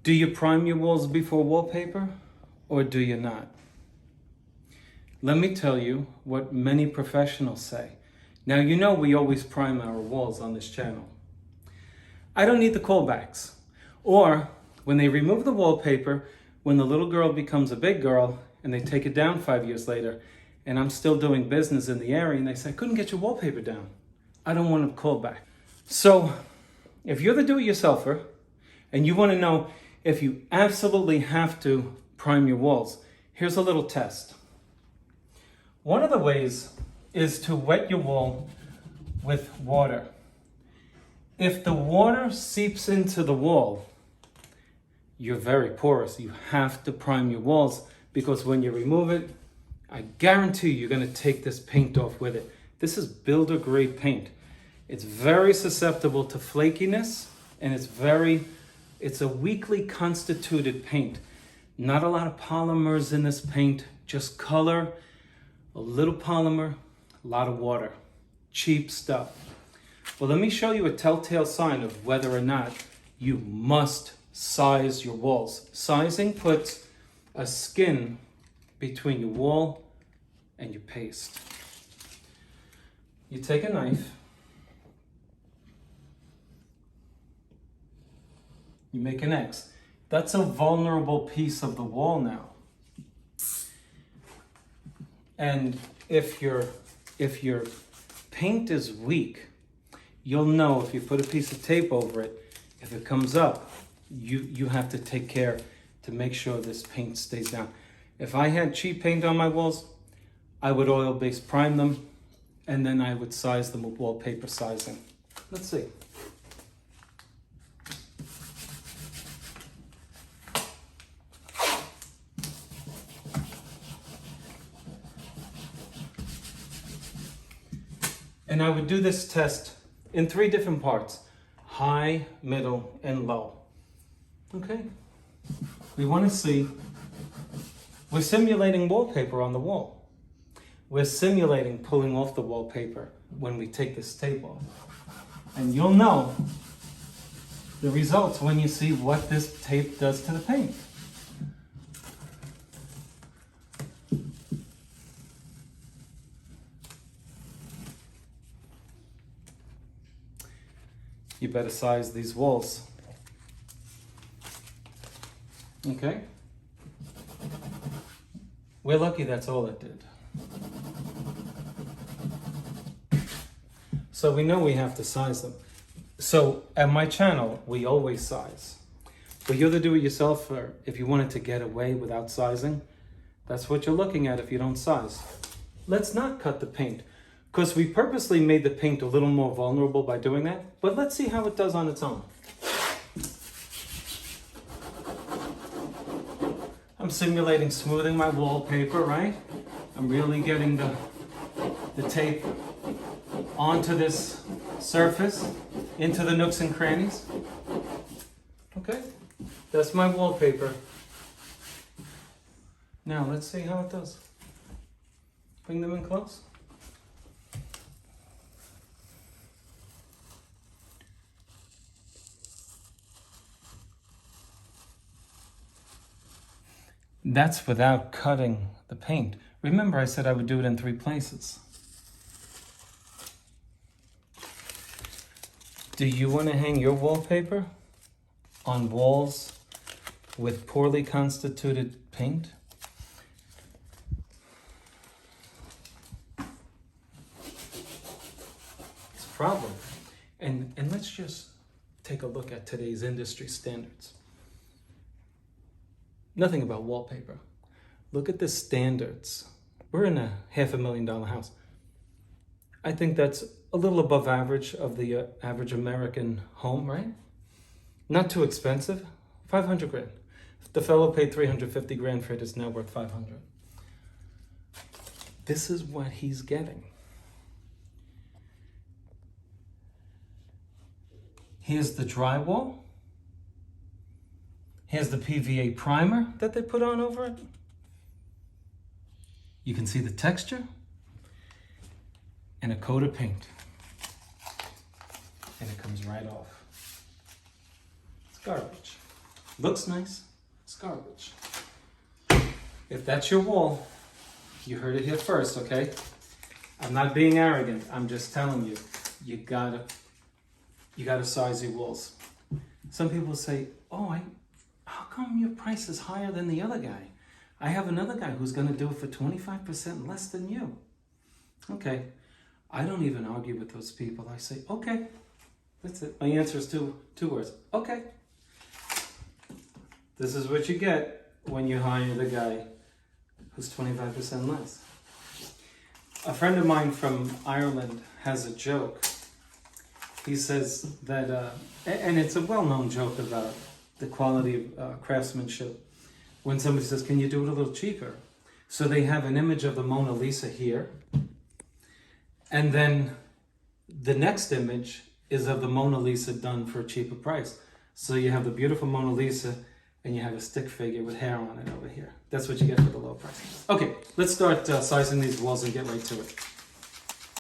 Do you prime your walls before wallpaper or do you not? Let me tell you what many professionals say. Now, you know we always prime our walls on this channel. I don't need the callbacks. Or when they remove the wallpaper, when the little girl becomes a big girl and they take it down 5 years later, and I'm still doing business in the area and they say, I couldn't get your wallpaper down. I don't want a callback. So if you're the do-it-yourselfer and you want to know if you absolutely have to prime your walls, here's a little test. One of the ways is to wet your wall with water. If the water seeps into the wall, you're very porous. You have to prime your walls because when you remove it, I guarantee you're going to take this paint off with it. This is builder grade paint. It's very susceptible to flakiness and it's a weakly constituted paint. Not a lot of polymers in this paint, just color, a little polymer, a lot of water. Cheap stuff. Well, let me show you a telltale sign of whether or not you must size your walls. Sizing puts a skin between your wall and your paste. You take a knife, you make an X. That's a vulnerable piece of the wall now. And if your paint is weak, you'll know if you put a piece of tape over it, if it comes up, you have to take care to make sure this paint stays down. If I had cheap paint on my walls, I would oil-based prime them, and then I would size them with wallpaper sizing. Let's see. And I would do this test in 3 different parts: high, middle, and low. Okay? We want to see, we're simulating wallpaper on the wall. We're simulating pulling off the wallpaper when we take this tape off. And you'll know the results when you see what this tape does to the paint. You better size these walls. Okay? We're lucky that's all it did. So we know we have to size them. So at my channel, we always size. But you're the do-it-yourselfer. If you wanted to get away without sizing, that's what you're looking at if you don't size. Let's not cut the paint, because we purposely made the paint a little more vulnerable by doing that. But let's see how it does on its own. I'm simulating smoothing my wallpaper, right? I'm really getting the tape onto this surface, into the nooks and crannies. Okay, that's my wallpaper. Now let's see how it does. Bring them in close. That's without cutting the paint. Remember, I said I would do it in 3 places. Do you want to hang your wallpaper on walls with poorly constituted paint? It's a problem. And let's just take a look at today's industry standards. Nothing about wallpaper. Look at the standards. We're in a $500,000 house. I think that's a little above average of the average American home, right? Not too expensive, 500 grand. The fellow paid 350 grand for it, it's now worth 500. This is what he's getting. Here's the drywall. Here's the PVA primer that they put on over it. You can see the texture and a coat of paint. And it comes right off. It's garbage. Looks nice. It's garbage. If that's your wall, you heard it here first, okay? I'm not being arrogant. I'm just telling you, you gotta size your walls. Some people say, oh, how come your price is higher than the other guy? I have another guy who's gonna do it for 25% less than you. Okay, I don't even argue with those people. I say, okay, that's it. My answer is two words, okay. This is what you get when you hire the guy who's 25% less. A friend of mine from Ireland has a joke. He says that, and it's a well-known joke about the quality of craftsmanship. When somebody says, can you do it a little cheaper? So they have an image of the Mona Lisa here. And then the next image is of the Mona Lisa done for a cheaper price. So you have the beautiful Mona Lisa and you have a stick figure with hair on it over here. That's what you get for the low price. Okay, let's start sizing these walls and get right to it.